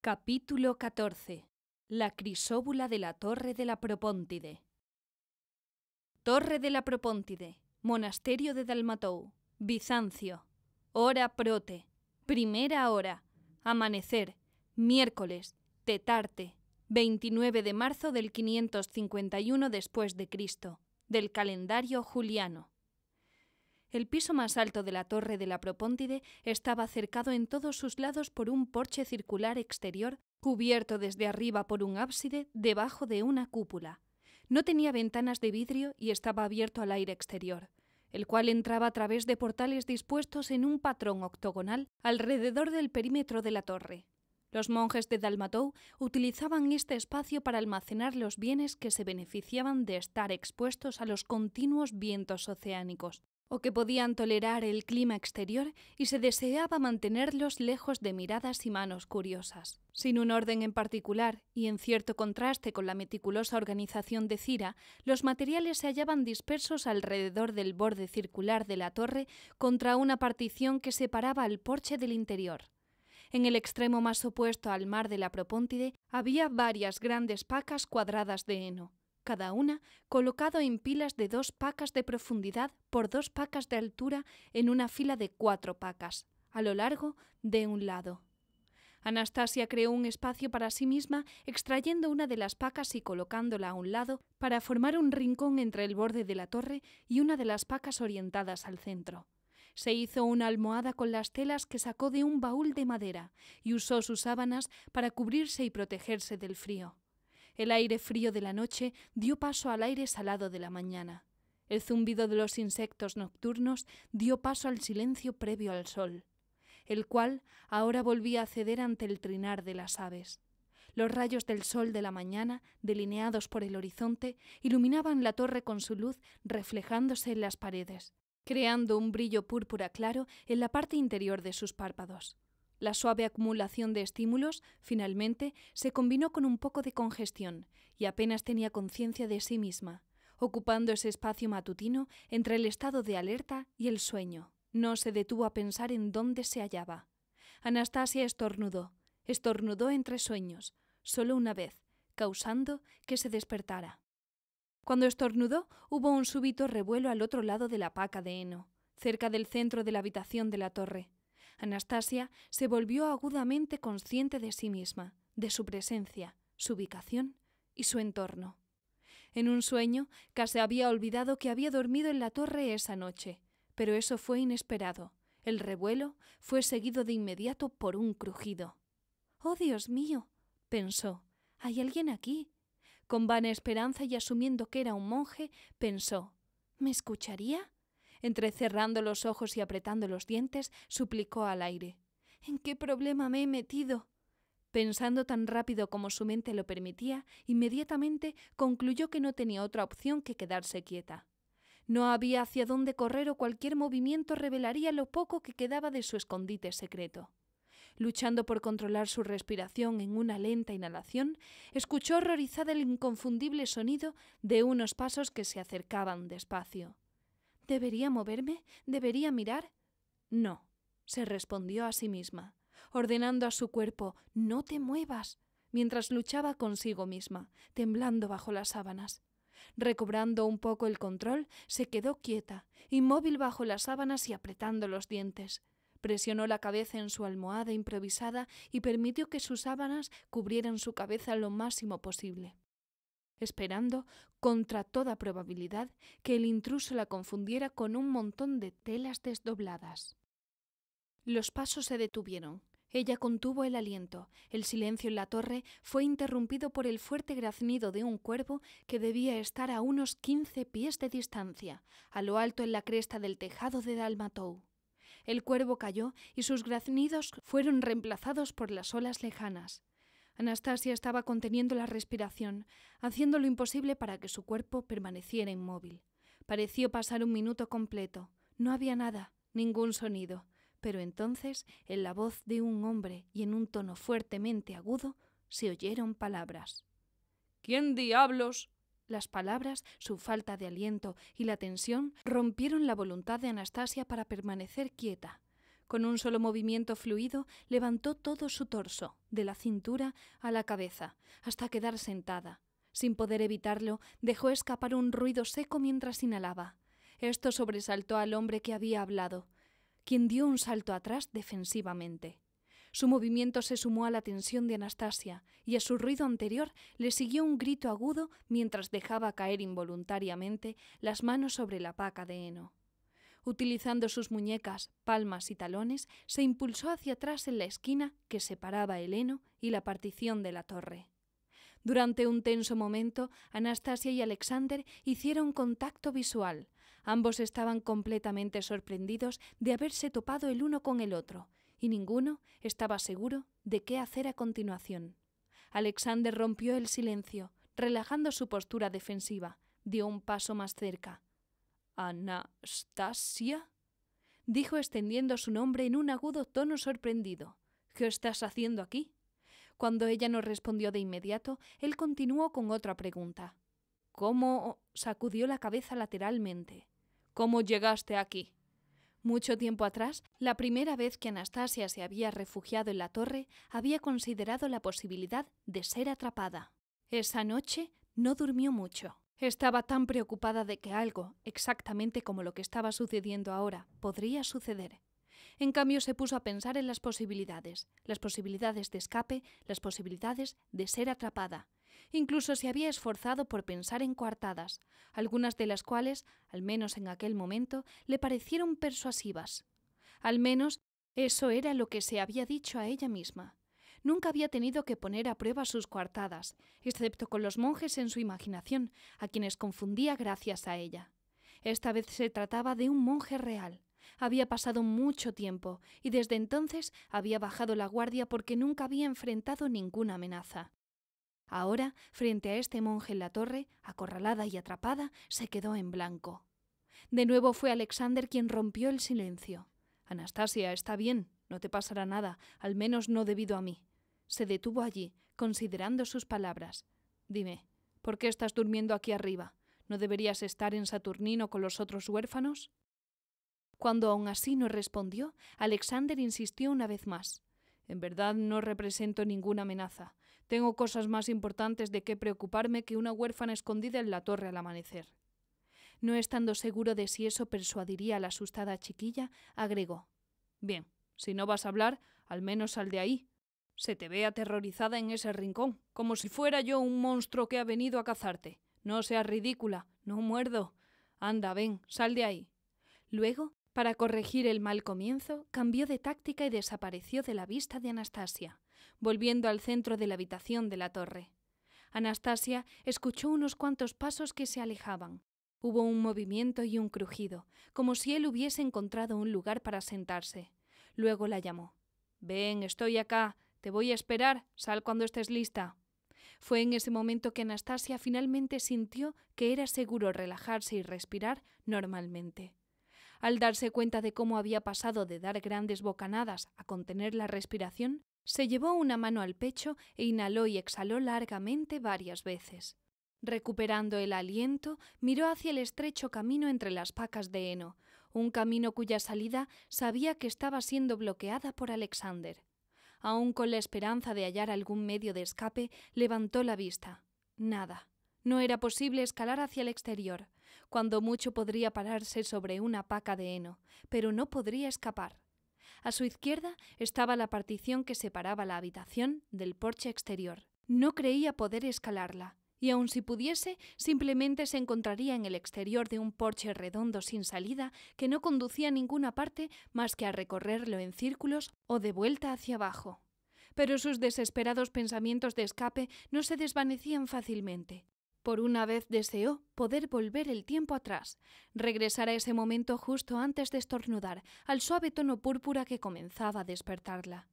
Capítulo 14. La crisóbula de la Torre de la Propóntide. Torre de la Propóntide, Monasterio de Dalmatou, Bizancio. Hora prote, primera hora, amanecer, miércoles, Tetarte, 29 de marzo del 551 después de Cristo, del calendario juliano. El piso más alto de la Torre de la Propóntide estaba cercado en todos sus lados por un porche circular exterior, cubierto desde arriba por un ábside debajo de una cúpula. No tenía ventanas de vidrio y estaba abierto al aire exterior, el cual entraba a través de portales dispuestos en un patrón octogonal alrededor del perímetro de la torre. Los monjes de Dalmatou utilizaban este espacio para almacenar los bienes que se beneficiaban de estar expuestos a los continuos vientos oceánicos, o que podían tolerar el clima exterior y se deseaba mantenerlos lejos de miradas y manos curiosas. Sin un orden en particular y en cierto contraste con la meticulosa organización de Cira, los materiales se hallaban dispersos alrededor del borde circular de la torre contra una partición que separaba el porche del interior. En el extremo más opuesto al mar de la Propóntide había varias grandes pacas cuadradas de heno, cada una colocado en pilas de 2 pacas de profundidad por 2 pacas de altura en una fila de 4 pacas, a lo largo de un lado. Anastasia creó un espacio para sí misma, extrayendo una de las pacas y colocándola a un lado para formar un rincón entre el borde de la torre y una de las pacas orientadas al centro. Se hizo una almohada con las telas que sacó de un baúl de madera y usó sus sábanas para cubrirse y protegerse del frío. El aire frío de la noche dio paso al aire salado de la mañana. El zumbido de los insectos nocturnos dio paso al silencio previo al sol, el cual ahora volvía a ceder ante el trinar de las aves. Los rayos del sol de la mañana, delineados por el horizonte, iluminaban la torre con su luz reflejándose en las paredes, creando un brillo púrpura claro en la parte interior de sus párpados. La suave acumulación de estímulos, finalmente, se combinó con un poco de congestión y apenas tenía conciencia de sí misma, ocupando ese espacio matutino entre el estado de alerta y el sueño. No se detuvo a pensar en dónde se hallaba. Anastasia estornudó entre sueños, solo una vez, causando que se despertara. Cuando estornudó, hubo un súbito revuelo al otro lado de la paca de heno, cerca del centro de la habitación de la torre. Anastasia se volvió agudamente consciente de sí misma, de su presencia, su ubicación y su entorno. En un sueño, casi había olvidado que había dormido en la torre esa noche, pero eso fue inesperado. El revuelo fue seguido de inmediato por un crujido. «¡Oh, Dios mío!», pensó. «¿Hay alguien aquí?». Con vana esperanza y asumiendo que era un monje, pensó. «¿Me escucharía?». Entrecerrando los ojos y apretando los dientes, suplicó al aire. «¿En qué problema me he metido?». Pensando tan rápido como su mente lo permitía, inmediatamente concluyó que no tenía otra opción que quedarse quieta. No había hacia dónde correr o cualquier movimiento revelaría lo poco que quedaba de su escondite secreto. Luchando por controlar su respiración en una lenta inhalación, escuchó horrorizada el inconfundible sonido de unos pasos que se acercaban despacio. ¿Debería moverme? ¿Debería mirar? No, se respondió a sí misma, ordenando a su cuerpo «no te muevas», mientras luchaba consigo misma, temblando bajo las sábanas. Recobrando un poco el control, se quedó quieta, inmóvil bajo las sábanas y apretando los dientes. Presionó la cabeza en su almohada improvisada y permitió que sus sábanas cubrieran su cabeza lo máximo posible, esperando, contra toda probabilidad, que el intruso la confundiera con un montón de telas desdobladas. Los pasos se detuvieron. Ella contuvo el aliento. El silencio en la torre fue interrumpido por el fuerte graznido de un cuervo que debía estar a unos 15 pies de distancia, a lo alto en la cresta del tejado de Dalmatou. El cuervo cayó y sus graznidos fueron reemplazados por las olas lejanas. Anastasia estaba conteniendo la respiración, haciendo lo imposible para que su cuerpo permaneciera inmóvil. Pareció pasar un minuto completo. No había nada, ningún sonido. Pero entonces, en la voz de un hombre y en un tono fuertemente agudo, se oyeron palabras. «¿Quién diablos?». Las palabras, su falta de aliento y la tensión rompieron la voluntad de Anastasia para permanecer quieta. Con un solo movimiento fluido levantó todo su torso, de la cintura a la cabeza, hasta quedar sentada. Sin poder evitarlo, dejó escapar un ruido seco mientras inhalaba. Esto sobresaltó al hombre que había hablado, quien dio un salto atrás defensivamente. Su movimiento se sumó a la tensión de Anastasia, y a su ruido anterior le siguió un grito agudo mientras dejaba caer involuntariamente las manos sobre la paca de heno. Utilizando sus muñecas, palmas y talones, se impulsó hacia atrás en la esquina que separaba el heno y la partición de la torre. Durante un tenso momento, Anastasia y Alexander hicieron contacto visual. Ambos estaban completamente sorprendidos de haberse topado el uno con el otro, y ninguno estaba seguro de qué hacer a continuación. Alexander rompió el silencio, relajando su postura defensiva. Dio un paso más cerca. «¿Anastasia?», dijo extendiendo su nombre en un agudo tono sorprendido. «¿Qué estás haciendo aquí?». Cuando ella no respondió de inmediato, él continuó con otra pregunta. «¿Cómo?», sacudió la cabeza lateralmente. «¿Cómo llegaste aquí?». Mucho tiempo atrás, la primera vez que Anastasia se había refugiado en la torre, había considerado la posibilidad de ser atrapada. Esa noche no durmió mucho. Estaba tan preocupada de que algo, exactamente como lo que estaba sucediendo ahora, podría suceder. En cambio, se puso a pensar en las posibilidades de escape, las posibilidades de ser atrapada. Incluso se había esforzado por pensar en coartadas, algunas de las cuales, al menos en aquel momento, le parecieron persuasivas. Al menos eso era lo que se había dicho a ella misma. Nunca había tenido que poner a prueba sus coartadas, excepto con los monjes en su imaginación, a quienes confundía gracias a ella. Esta vez se trataba de un monje real. Había pasado mucho tiempo, y desde entonces había bajado la guardia porque nunca había enfrentado ninguna amenaza. Ahora, frente a este monje en la torre, acorralada y atrapada, se quedó en blanco. De nuevo fue Alexander quien rompió el silencio. «Anastasia, está bien, no te pasará nada, al menos no debido a mí». Se detuvo allí, considerando sus palabras. «Dime, ¿por qué estás durmiendo aquí arriba? ¿No deberías estar en Saturnino con los otros huérfanos?». Cuando aún así no respondió, Alexander insistió una vez más. «En verdad no represento ninguna amenaza. Tengo cosas más importantes de qué preocuparme que una huérfana escondida en la torre al amanecer». No estando seguro de si eso persuadiría a la asustada chiquilla, agregó. «Bien, si no vas a hablar, al menos sal de ahí. Se te ve aterrorizada en ese rincón, como si fuera yo un monstruo que ha venido a cazarte. No seas ridícula, no muerdo. Anda, ven, sal de ahí». Luego, para corregir el mal comienzo, cambió de táctica y desapareció de la vista de Anastasia, volviendo al centro de la habitación de la torre. Anastasia escuchó unos cuantos pasos que se alejaban. Hubo un movimiento y un crujido, como si él hubiese encontrado un lugar para sentarse. Luego la llamó. «Ven, estoy acá. Te voy a esperar. Sal cuando estés lista». Fue en ese momento que Anastasia finalmente sintió que era seguro relajarse y respirar normalmente. Al darse cuenta de cómo había pasado de dar grandes bocanadas a contener la respiración, se llevó una mano al pecho e inhaló y exhaló largamente varias veces. Recuperando el aliento, miró hacia el estrecho camino entre las pacas de heno, un camino cuya salida sabía que estaba siendo bloqueada por Alexander. Aún con la esperanza de hallar algún medio de escape, levantó la vista. Nada. No era posible escalar hacia el exterior. Cuando mucho podría pararse sobre una paca de heno, pero no podría escapar. A su izquierda estaba la partición que separaba la habitación del porche exterior. No creía poder escalarla, y aun si pudiese, simplemente se encontraría en el exterior de un porche redondo sin salida que no conducía a ninguna parte más que a recorrerlo en círculos o de vuelta hacia abajo. Pero sus desesperados pensamientos de escape no se desvanecían fácilmente. Por una vez deseó poder volver el tiempo atrás, regresar a ese momento justo antes de estornudar, al suave tono púrpura que comenzaba a despertarla.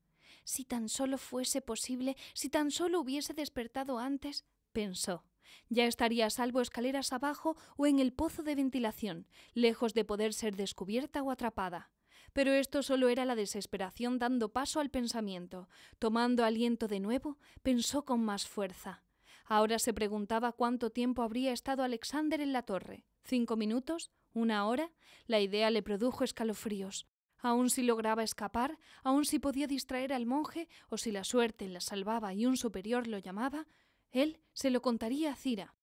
Si tan solo fuese posible, si tan solo hubiese despertado antes, pensó. Ya estaría a salvo escaleras abajo o en el pozo de ventilación, lejos de poder ser descubierta o atrapada. Pero esto solo era la desesperación dando paso al pensamiento. Tomando aliento de nuevo, pensó con más fuerza. Ahora se preguntaba cuánto tiempo habría estado Alexander en la torre. ¿5 minutos? ¿1 hora? La idea le produjo escalofríos. Aun si lograba escapar, aun si podía distraer al monje o si la suerte la salvaba y un superior lo llamaba, él se lo contaría a Cira.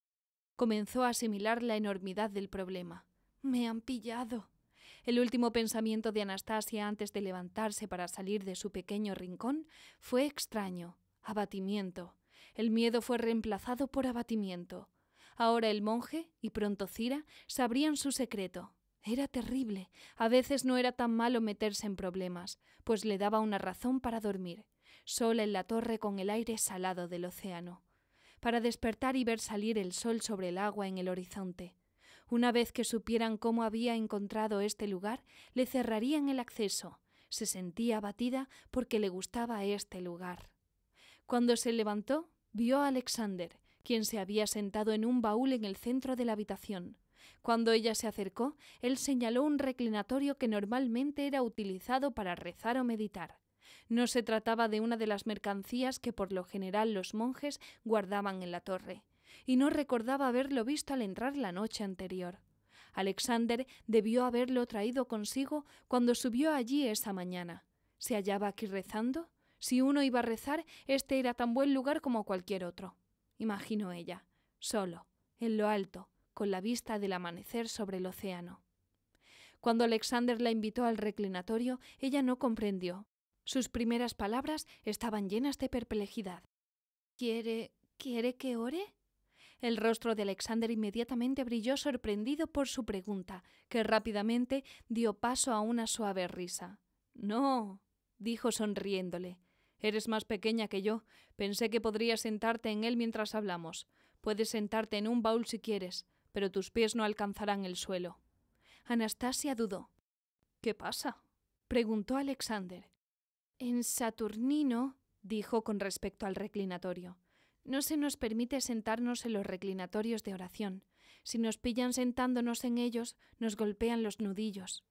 Comenzó a asimilar la enormidad del problema. «Me han pillado». El último pensamiento de Anastasia antes de levantarse para salir de su pequeño rincón fue extraño, abatimiento. El miedo fue reemplazado por abatimiento. Ahora el monje y pronto Cira sabrían su secreto. Era terrible. A veces no era tan malo meterse en problemas, pues le daba una razón para dormir, sola en la torre con el aire salado del océano, para despertar y ver salir el sol sobre el agua en el horizonte. Una vez que supieran cómo había encontrado este lugar, le cerrarían el acceso. Se sentía abatida porque le gustaba este lugar. Cuando se levantó, vio a Alexander, quien se había sentado en un baúl en el centro de la habitación. Cuando ella se acercó, él señaló un reclinatorio que normalmente era utilizado para rezar o meditar. No se trataba de una de las mercancías que por lo general los monjes guardaban en la torre, y no recordaba haberlo visto al entrar la noche anterior. Alexander debió haberlo traído consigo cuando subió allí esa mañana. ¿Se hallaba aquí rezando? Si uno iba a rezar, este era tan buen lugar como cualquier otro, imaginó ella, solo, en lo alto, con la vista del amanecer sobre el océano. Cuando Alexander la invitó al reclinatorio, ella no comprendió. Sus primeras palabras estaban llenas de perplejidad. ¿Quiere que ore? El rostro de Alexander inmediatamente brilló sorprendido por su pregunta, que rápidamente dio paso a una suave risa. «No», dijo sonriéndole. «Eres más pequeña que yo. Pensé que podrías sentarte en él mientras hablamos. Puedes sentarte en un baúl si quieres, pero tus pies no alcanzarán el suelo». Anastasia dudó. «¿Qué pasa?», preguntó Alexander. «En Saturnino», dijo con respecto al reclinatorio, «no se nos permite sentarnos en los reclinatorios de oración. Si nos pillan sentándonos en ellos, nos golpean los nudillos».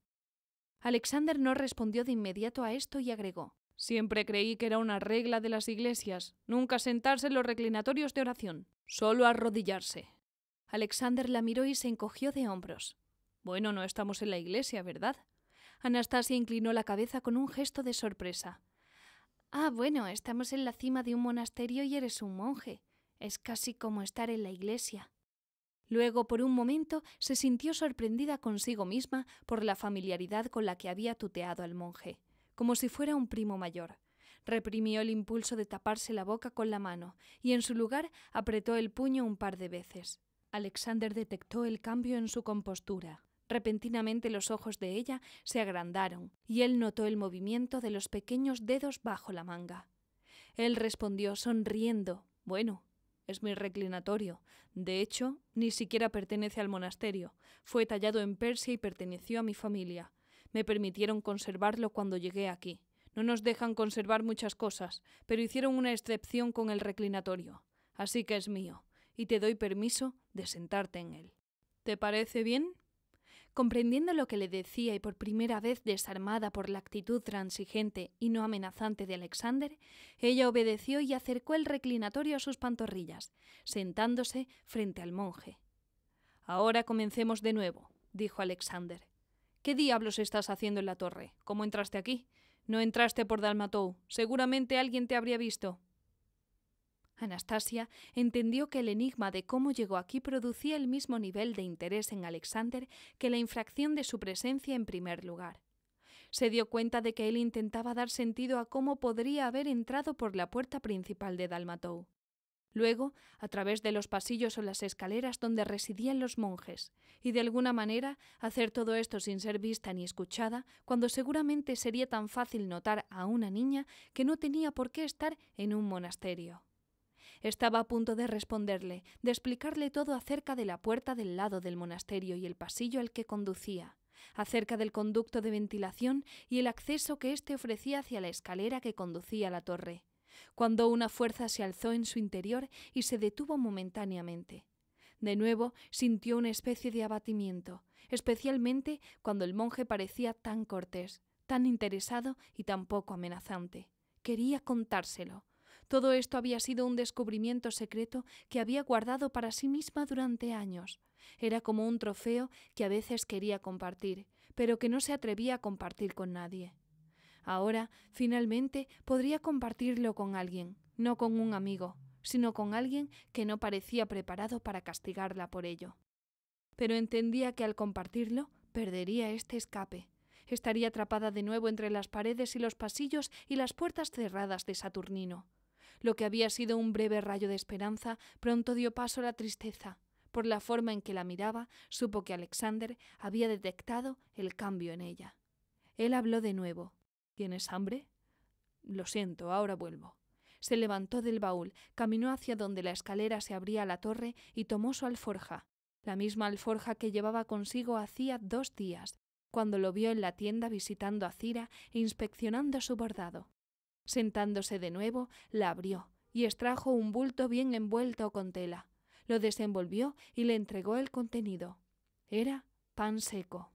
Alexander no respondió de inmediato a esto y agregó: «Siempre creí que era una regla de las iglesias, nunca sentarse en los reclinatorios de oración, solo arrodillarse». Alexander la miró y se encogió de hombros. «Bueno, no estamos en la iglesia, ¿verdad?». Anastasia inclinó la cabeza con un gesto de sorpresa. «Ah, bueno, estamos en la cima de un monasterio y eres un monje. Es casi como estar en la iglesia». Luego, por un momento, se sintió sorprendida consigo misma por la familiaridad con la que había tuteado al monje, como si fuera un primo mayor. Reprimió el impulso de taparse la boca con la mano y en su lugar apretó el puño un par de veces. Alexander detectó el cambio en su compostura. Repentinamente los ojos de ella se agrandaron y él notó el movimiento de los pequeños dedos bajo la manga. Él respondió sonriendo: «Bueno, es mi reclinatorio. De hecho, ni siquiera pertenece al monasterio. Fue tallado en Persia y perteneció a mi familia. Me permitieron conservarlo cuando llegué aquí. No nos dejan conservar muchas cosas, pero hicieron una excepción con el reclinatorio. Así que es mío, y te doy permiso de sentarte en él. ¿Te parece bien?». Comprendiendo lo que le decía y por primera vez desarmada por la actitud transigente y no amenazante de Alexander, ella obedeció y acercó el reclinatorio a sus pantorrillas, sentándose frente al monje. «Ahora comencemos de nuevo», dijo Alexander. «¿Qué diablos estás haciendo en la torre? ¿Cómo entraste aquí? No entraste por Dalmatou. Seguramente alguien te habría visto». Anastasia entendió que el enigma de cómo llegó aquí producía el mismo nivel de interés en Alexander que la infracción de su presencia en primer lugar. Se dio cuenta de que él intentaba dar sentido a cómo podría haber entrado por la puerta principal de Dalmatou. Luego, a través de los pasillos o las escaleras donde residían los monjes, y de alguna manera hacer todo esto sin ser vista ni escuchada, cuando seguramente sería tan fácil notar a una niña que no tenía por qué estar en un monasterio. Estaba a punto de responderle, de explicarle todo acerca de la puerta del lado del monasterio y el pasillo al que conducía, acerca del conducto de ventilación y el acceso que éste ofrecía hacia la escalera que conducía a la torre, cuando una fuerza se alzó en su interior y se detuvo momentáneamente. De nuevo sintió una especie de abatimiento, especialmente cuando el monje parecía tan cortés, tan interesado y tan poco amenazante. Quería contárselo. Todo esto había sido un descubrimiento secreto que había guardado para sí misma durante años. Era como un trofeo que a veces quería compartir, pero que no se atrevía a compartir con nadie. Ahora, finalmente, podría compartirlo con alguien, no con un amigo, sino con alguien que no parecía preparado para castigarla por ello. Pero entendía que al compartirlo, perdería este escape. Estaría atrapada de nuevo entre las paredes y los pasillos y las puertas cerradas de Saturnino. Lo que había sido un breve rayo de esperanza pronto dio paso a la tristeza. Por la forma en que la miraba, supo que Alexander había detectado el cambio en ella. Él habló de nuevo. ¿Tienes hambre? Lo siento, ahora vuelvo. Se levantó del baúl, caminó hacia donde la escalera se abría a la torre y tomó su alforja, la misma alforja que llevaba consigo hacía 2 días, cuando lo vio en la tienda visitando a Cira e inspeccionando su bordado. Sentándose de nuevo, la abrió y extrajo un bulto bien envuelto con tela. Lo desenvolvió y le entregó el contenido. Era pan seco.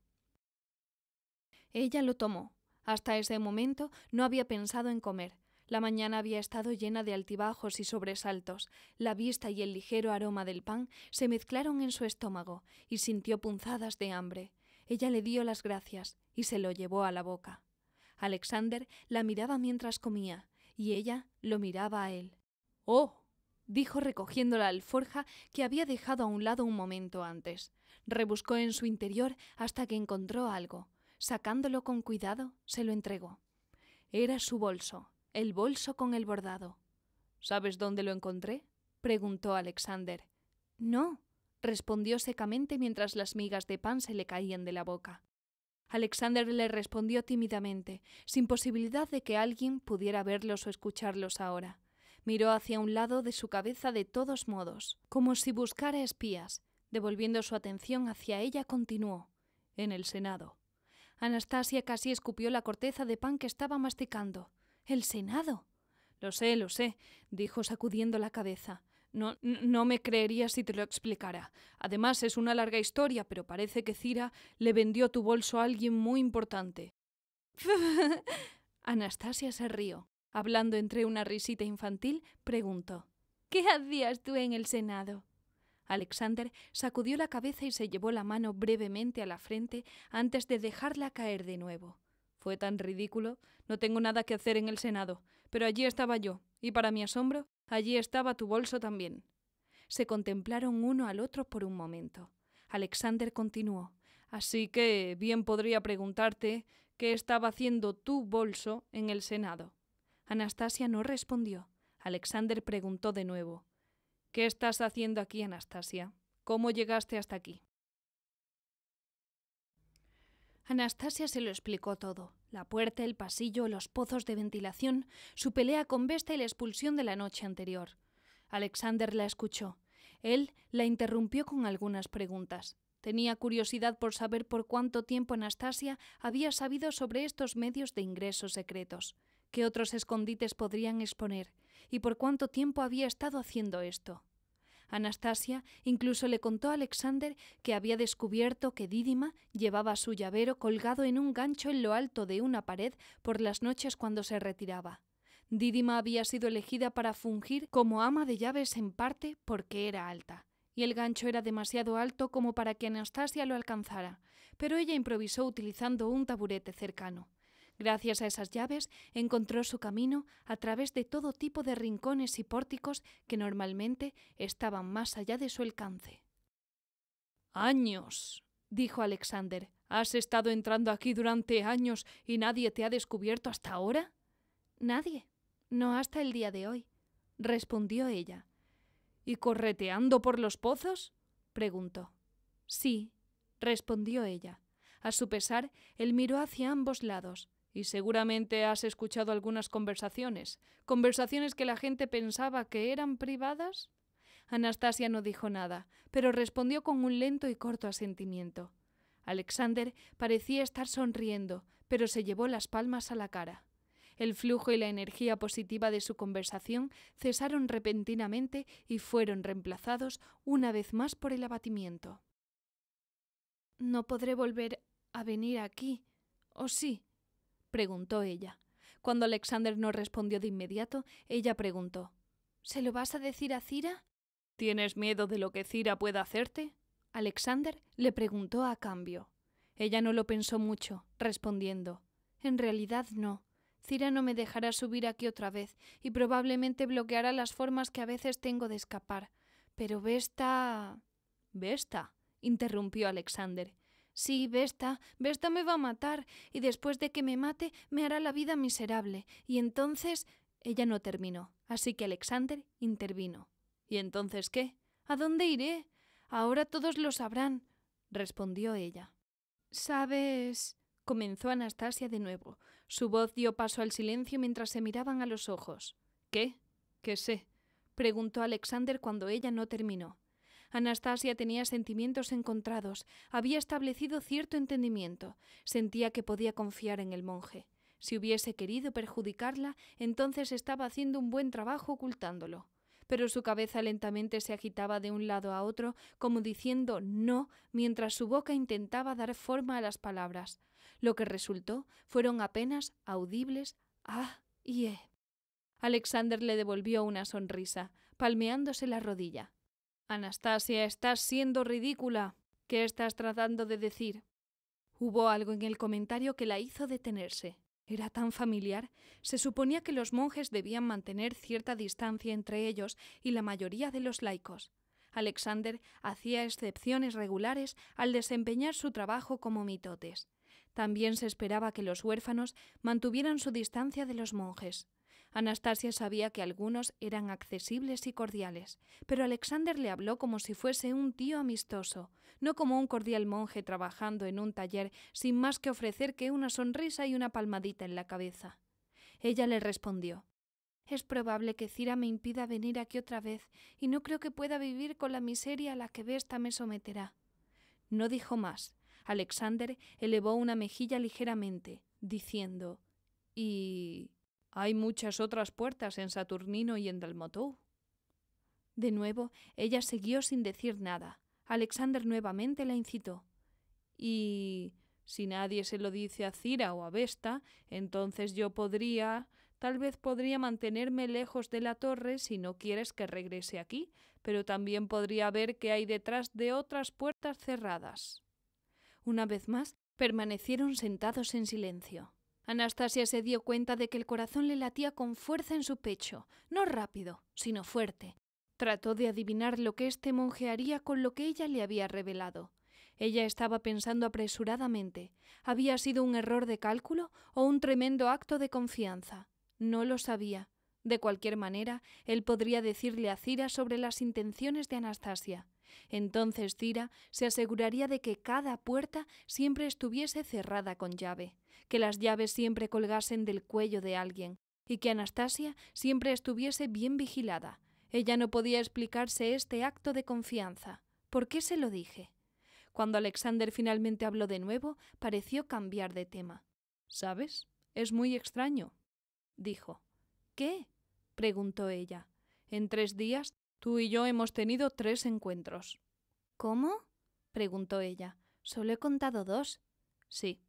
Ella lo tomó. Hasta ese momento no había pensado en comer. La mañana había estado llena de altibajos y sobresaltos. La vista y el ligero aroma del pan se mezclaron en su estómago y sintió punzadas de hambre. Ella le dio las gracias y se lo llevó a la boca. Alexander la miraba mientras comía y ella lo miraba a él. «¡Oh!», dijo recogiendo la alforja que había dejado a un lado un momento antes. Rebuscó en su interior hasta que encontró algo. Sacándolo con cuidado, se lo entregó. Era su bolso, el bolso con el bordado. «¿Sabes dónde lo encontré?», preguntó Alexander. «No», respondió secamente mientras las migas de pan se le caían de la boca. Alexander le respondió tímidamente, sin posibilidad de que alguien pudiera verlos o escucharlos ahora. Miró hacia un lado de su cabeza de todos modos, como si buscara espías. Devolviendo su atención hacia ella, continuó. «En el Senado». Anastasia casi escupió la corteza de pan que estaba masticando. «¿El Senado?» Lo sé», dijo sacudiendo la cabeza. No me creería si te lo explicara. Además, es una larga historia, pero parece que Cira le vendió tu bolso a alguien muy importante». Anastasia se rió. Hablando entre una risita infantil, preguntó. «¿Qué hacías tú en el Senado?» Alexander sacudió la cabeza y se llevó la mano brevemente a la frente antes de dejarla caer de nuevo. «Fue tan ridículo. No tengo nada que hacer en el Senado. Pero allí estaba yo, y para mi asombro, allí estaba tu bolso también». Se contemplaron uno al otro por un momento. Alexander continuó. «Así que bien podría preguntarte qué estaba haciendo tu bolso en el Senado». Anastasia no respondió. Alexander preguntó de nuevo. «¿Qué estás haciendo aquí, Anastasia? ¿Cómo llegaste hasta aquí?» Anastasia se lo explicó todo. La puerta, el pasillo, los pozos de ventilación, su pelea con Vesta y la expulsión de la noche anterior. Alexander la escuchó. Él la interrumpió con algunas preguntas. Tenía curiosidad por saber por cuánto tiempo Anastasia había sabido sobre estos medios de ingresos secretos, qué otros escondites podrían exponer, y por cuánto tiempo había estado haciendo esto. Anastasia incluso le contó a Alexander que había descubierto que Dídima llevaba su llavero colgado en un gancho en lo alto de una pared por las noches cuando se retiraba. Dídima había sido elegida para fungir como ama de llaves en parte porque era alta, y el gancho era demasiado alto como para que Anastasia lo alcanzara, pero ella improvisó utilizando un taburete cercano. Gracias a esas llaves encontró su camino a través de todo tipo de rincones y pórticos que normalmente estaban más allá de su alcance. «¡Años!», dijo Alexander. «¿Has estado entrando aquí durante años y nadie te ha descubierto hasta ahora?» «Nadie. No hasta el día de hoy», respondió ella. «¿Y correteando por los pozos?», preguntó. «Sí», respondió ella. A su pesar, él miró hacia ambos lados. «Y seguramente has escuchado algunas conversaciones que la gente pensaba que eran privadas». Anastasia no dijo nada, pero respondió con un lento y corto asentimiento. Alexander parecía estar sonriendo, pero se llevó las palmas a la cara. El flujo y la energía positiva de su conversación cesaron repentinamente y fueron reemplazados una vez más por el abatimiento. «¿No podré volver a venir aquí, o sí?», preguntó ella. Cuando Alexander no respondió de inmediato, ella preguntó. «¿Se lo vas a decir a Cira?» «¿Tienes miedo de lo que Cira pueda hacerte?», Alexander le preguntó a cambio. Ella no lo pensó mucho, respondiendo: «En realidad no. Cira no me dejará subir aquí otra vez y probablemente bloqueará las formas que a veces tengo de escapar. Pero Vesta...» «¿Vesta?», interrumpió Alexander. «Sí, Vesta me va a matar, y después de que me mate me hará la vida miserable, y entonces...» Ella no terminó, así que Alexander intervino. «¿Y entonces qué? ¿A dónde iré? Ahora todos lo sabrán», respondió ella. «¿Sabes...?» comenzó Anastasia de nuevo. Su voz dio paso al silencio mientras se miraban a los ojos. «¿Qué? ¿Qué sé?», preguntó Alexander cuando ella no terminó. Anastasia tenía sentimientos encontrados, había establecido cierto entendimiento, sentía que podía confiar en el monje. Si hubiese querido perjudicarla, entonces estaba haciendo un buen trabajo ocultándolo. Pero su cabeza lentamente se agitaba de un lado a otro, como diciendo no, mientras su boca intentaba dar forma a las palabras. Lo que resultó fueron apenas audibles «ah» y «eh». Alexander le devolvió una sonrisa, palmeándose la rodilla. «Anastasia, estás siendo ridícula. ¿Qué estás tratando de decir?» Hubo algo en el comentario que la hizo detenerse. Era tan familiar. Se suponía que los monjes debían mantener cierta distancia entre ellos y la mayoría de los laicos. Alexander hacía excepciones regulares al desempeñar su trabajo como mitotes. También se esperaba que los huérfanos mantuvieran su distancia de los monjes. Anastasia sabía que algunos eran accesibles y cordiales, pero Alexander le habló como si fuese un tío amistoso, no como un cordial monje trabajando en un taller sin más que ofrecer que una sonrisa y una palmadita en la cabeza. Ella le respondió: «Es probable que Cira me impida venir aquí otra vez, y no creo que pueda vivir con la miseria a la que Vesta me someterá». No dijo más. Alexander elevó una mejilla ligeramente, diciendo: «¿Y hay muchas otras puertas en Saturnino y en Dalmatou?» De nuevo, ella siguió sin decir nada. Alexander nuevamente la incitó. «Y si nadie se lo dice a Cira o a Vesta, entonces yo tal vez podría mantenerme lejos de la torre si no quieres que regrese aquí, pero también podría ver qué hay detrás de otras puertas cerradas». Una vez más, permanecieron sentados en silencio. Anastasia se dio cuenta de que el corazón le latía con fuerza en su pecho, no rápido, sino fuerte. Trató de adivinar lo que este monje haría con lo que ella le había revelado. Ella estaba pensando apresuradamente. ¿Había sido un error de cálculo o un tremendo acto de confianza? No lo sabía. De cualquier manera, él podría decirle a Cira sobre las intenciones de Anastasia. Entonces Cira se aseguraría de que cada puerta siempre estuviese cerrada con llave, que las llaves siempre colgasen del cuello de alguien, y que Anastasia siempre estuviese bien vigilada. Ella no podía explicarse este acto de confianza. ¿Por qué se lo dije? Cuando Alexander finalmente habló de nuevo, pareció cambiar de tema. «¿Sabes? Es muy extraño», dijo. «¿Qué?», preguntó ella. «En 3 días, tú y yo hemos tenido 3 encuentros». «¿Cómo?», preguntó ella. «Solo he contado 2». «Sí»,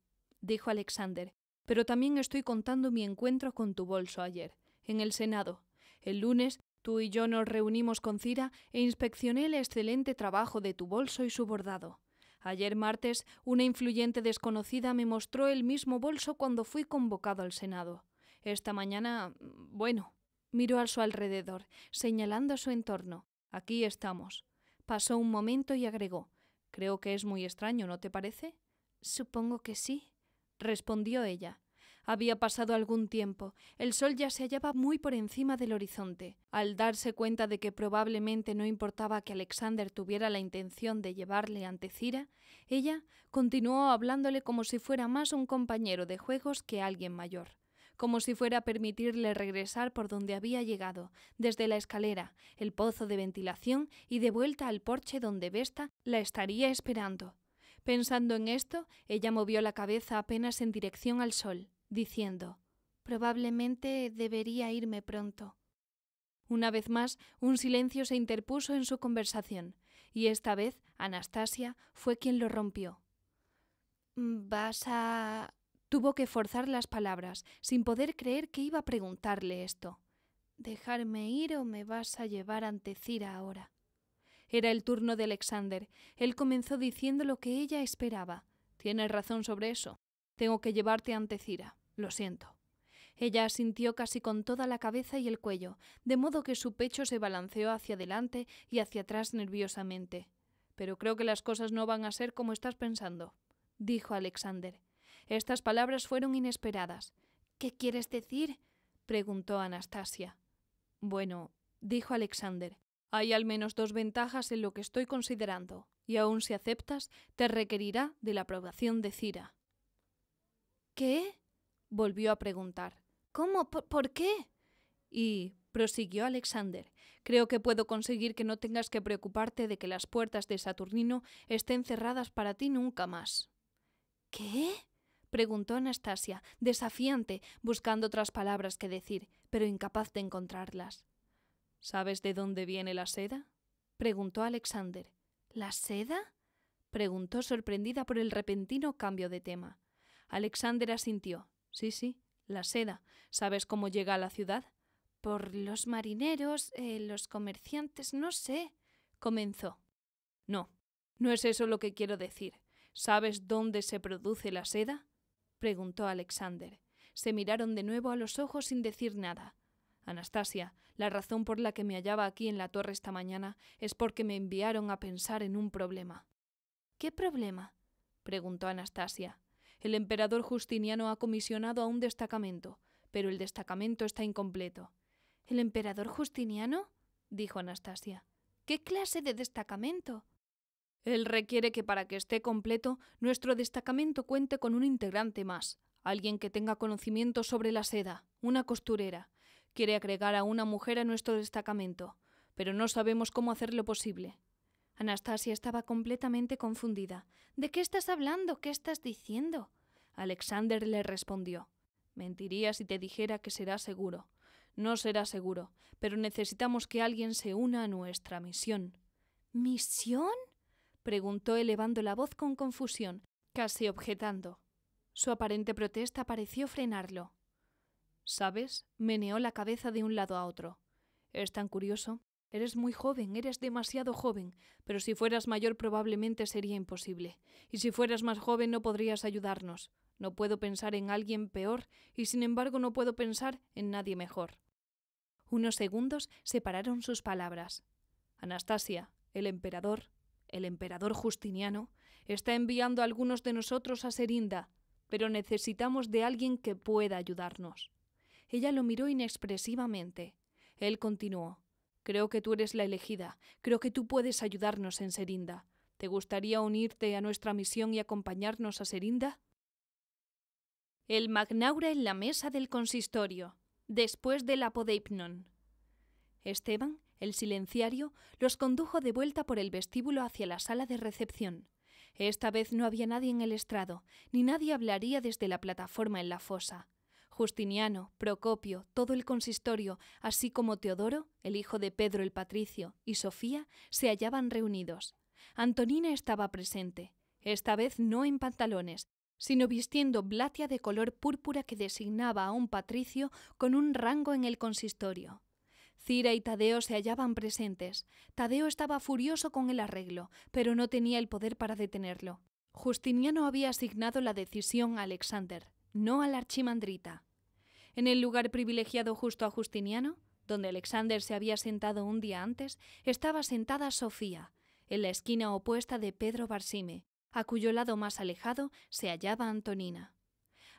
dijo Alexander, «pero también estoy contando mi encuentro con tu bolso ayer, en el Senado. El lunes, tú y yo nos reunimos con Cira e inspeccioné el excelente trabajo de tu bolso y su bordado. Ayer martes, una influyente desconocida me mostró el mismo bolso cuando fui convocado al Senado. Esta mañana, bueno...». Miró a su alrededor, señalando su entorno. «Aquí estamos». Pasó un momento y agregó: «Creo que es muy extraño, ¿no te parece?». «Supongo que sí», respondió ella. Había pasado algún tiempo. El sol ya se hallaba muy por encima del horizonte. Al darse cuenta de que probablemente no importaba que Alexander tuviera la intención de llevarle ante Cira, ella continuó hablándole como si fuera más un compañero de juegos que alguien mayor, como si fuera a permitirle regresar por donde había llegado, desde la escalera, el pozo de ventilación y de vuelta al porche donde Vesta la estaría esperando. Pensando en esto, ella movió la cabeza apenas en dirección al sol, diciendo: «Probablemente debería irme pronto». Una vez más, un silencio se interpuso en su conversación, y esta vez Anastasia fue quien lo rompió. «¿Vas a...?» Tuvo que forzar las palabras, sin poder creer que iba a preguntarle esto. «¿Dejarme ir o me vas a llevar ante Cira ahora?». Era el turno de Alexander. Él comenzó diciendo lo que ella esperaba. Tienes razón sobre eso. Tengo que llevarte ante Cira. Lo siento. Ella asintió casi con toda la cabeza y el cuello, de modo que su pecho se balanceó hacia adelante y hacia atrás nerviosamente. Pero creo que las cosas no van a ser como estás pensando, dijo Alexander. Estas palabras fueron inesperadas. ¿Qué quieres decir?, preguntó Anastasia. Bueno, dijo Alexander, hay al menos 2 ventajas en lo que estoy considerando, y aun si aceptas, te requerirá de la aprobación de Cira. ¿Qué?, volvió a preguntar. ¿Cómo? ¿Por qué? Y, prosiguió Alexander, creo que puedo conseguir que no tengas que preocuparte de que las puertas de Saturnino estén cerradas para ti nunca más. ¿Qué?, preguntó Anastasia, desafiante, buscando otras palabras que decir, pero incapaz de encontrarlas. ¿Sabes de dónde viene la seda?, preguntó Alexander. ¿La seda?, preguntó sorprendida por el repentino cambio de tema. Alexander asintió. Sí, la seda. ¿Sabes cómo llega a la ciudad? Por los marineros, los comerciantes, no sé, comenzó. No es eso lo que quiero decir. ¿Sabes dónde se produce la seda?, preguntó Alexander. Se miraron de nuevo a los ojos sin decir nada. Anastasia, la razón por la que me hallaba aquí en la torre esta mañana es porque me enviaron a pensar en un problema. ¿Qué problema?, preguntó Anastasia. El emperador Justiniano ha comisionado a un destacamento, pero el destacamento está incompleto. ¿El emperador Justiniano?, dijo Anastasia. ¿Qué clase de destacamento? Él requiere que para que esté completo, nuestro destacamento cuente con un integrante más, alguien que tenga conocimiento sobre la seda, una costurera. Quiere agregar a una mujer a nuestro destacamento, pero no sabemos cómo hacerlo posible. Anastasia estaba completamente confundida. ¿De qué estás hablando? ¿Qué estás diciendo? Alexander le respondió. Mentiría si te dijera que será seguro. No será seguro, pero necesitamos que alguien se una a nuestra misión. ¿Misión?, preguntó elevando la voz con confusión, casi objetando. Su aparente protesta pareció frenarlo. ¿Sabes?, meneó la cabeza de un lado a otro. Es tan curioso. Eres muy joven, eres demasiado joven, pero si fueras mayor probablemente sería imposible. Y si fueras más joven no podrías ayudarnos. No puedo pensar en alguien peor y sin embargo no puedo pensar en nadie mejor. Unos segundos separaron sus palabras. Anastasia, el emperador Justiniano, está enviando a algunos de nosotros a Serinda, pero necesitamos de alguien que pueda ayudarnos. Ella lo miró inexpresivamente. Él continuó. Creo que tú eres la elegida. Creo que tú puedes ayudarnos en Serinda. ¿Te gustaría unirte a nuestra misión y acompañarnos a Serinda? El magnaura en la mesa del consistorio, después del apodeipnon. Esteban, el silenciario, los condujo de vuelta por el vestíbulo hacia la sala de recepción. Esta vez no había nadie en el estrado, ni nadie hablaría desde la plataforma en la fosa. Justiniano, Procopio, todo el consistorio, así como Teodoro, el hijo de Pedro el Patricio, y Sofía, se hallaban reunidos. Antonina estaba presente, esta vez no en pantalones, sino vistiendo blatia de color púrpura que designaba a un patricio con un rango en el consistorio. Cira y Tadeo se hallaban presentes. Tadeo estaba furioso con el arreglo, pero no tenía el poder para detenerlo. Justiniano había asignado la decisión a Alexander, no al archimandrita. En el lugar privilegiado justo a Justiniano, donde Alexander se había sentado un día antes, estaba sentada Sofía, en la esquina opuesta de Pedro Barsime, a cuyo lado más alejado se hallaba Antonina.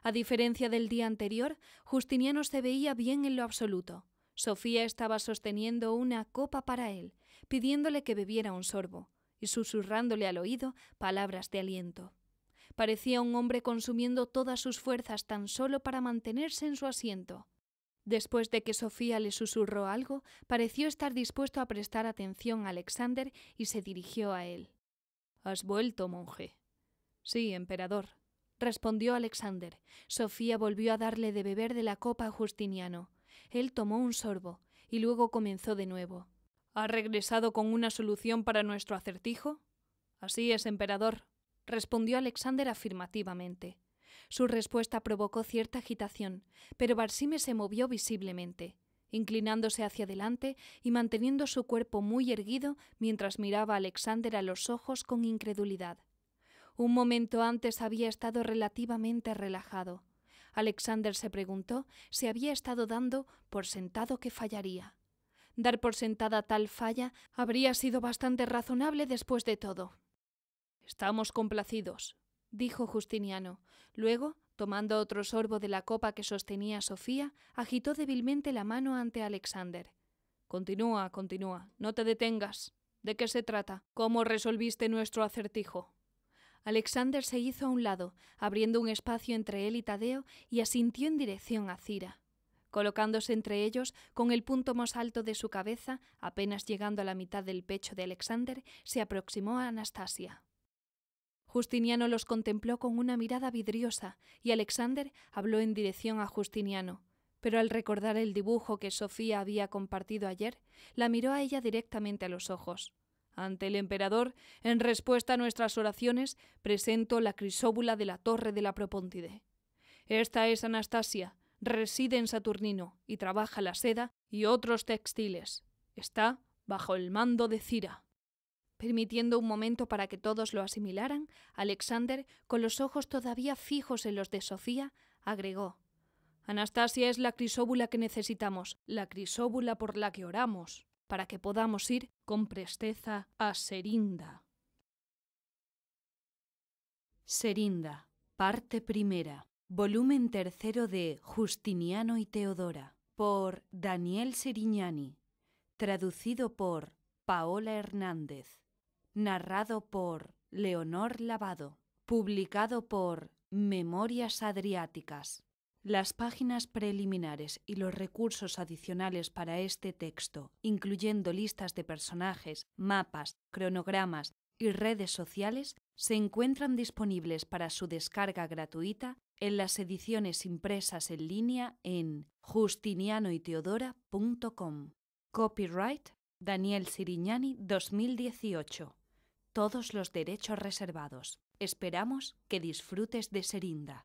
A diferencia del día anterior, Justiniano se veía bien en lo absoluto. Sofía estaba sosteniendo una copa para él, pidiéndole que bebiera un sorbo, y susurrándole al oído palabras de aliento. Parecía un hombre consumiendo todas sus fuerzas tan solo para mantenerse en su asiento. Después de que Sofía le susurró algo, pareció estar dispuesto a prestar atención a Alexander y se dirigió a él. «¿Has vuelto, monje?» «Sí, emperador», respondió Alexander. Sofía volvió a darle de beber de la copa a Justiniano. Él tomó un sorbo y luego comenzó de nuevo. «¿Ha regresado con una solución para nuestro acertijo?» «Así es, emperador», respondió Alexander afirmativamente. Su respuesta provocó cierta agitación, pero Barsime se movió visiblemente, inclinándose hacia adelante y manteniendo su cuerpo muy erguido mientras miraba a Alexander a los ojos con incredulidad. Un momento antes había estado relativamente relajado. Alexander se preguntó si había estado dando por sentado que fallaría. Dar por sentada tal falla habría sido bastante razonable después de todo. «Estamos complacidos», dijo Justiniano. Luego, tomando otro sorbo de la copa que sostenía Sofía, agitó débilmente la mano ante Alexander. «Continúa, no te detengas. ¿De qué se trata? ¿Cómo resolviste nuestro acertijo?» Alexander se hizo a un lado, abriendo un espacio entre él y Tadeo, y asintió en dirección a Cira. Colocándose entre ellos, con el punto más alto de su cabeza, apenas llegando a la mitad del pecho de Alexander, se aproximó a Anastasia. Justiniano los contempló con una mirada vidriosa, y Alexander habló en dirección a Justiniano. Pero al recordar el dibujo que Sofía había compartido ayer, la miró a ella directamente a los ojos. «Ante el emperador, en respuesta a nuestras oraciones, presento la crisóbula de la torre de la Propóntide. Esta es Anastasia, reside en Saturnino y trabaja la seda y otros textiles. Está bajo el mando de Cira». Permitiendo un momento para que todos lo asimilaran, Alexander, con los ojos todavía fijos en los de Sofía, agregó: «Anastasia es la crisóbula que necesitamos, la crisóbula por la que oramos, para que podamos ir con presteza a Serinda». Serinda, parte primera, volumen tercero de Justiniano y Teodora, por Daniel Serignani, traducido por Paola Hernández, narrado por Leonor Lavado, publicado por Memorias Adriáticas. Las páginas preliminares y los recursos adicionales para este texto, incluyendo listas de personajes, mapas, cronogramas y redes sociales, se encuentran disponibles para su descarga gratuita en las ediciones impresas en línea en justinianoyteodora.com. Copyright Daniel Serignani 2018. Todos los derechos reservados. Esperamos que disfrutes de Serinda.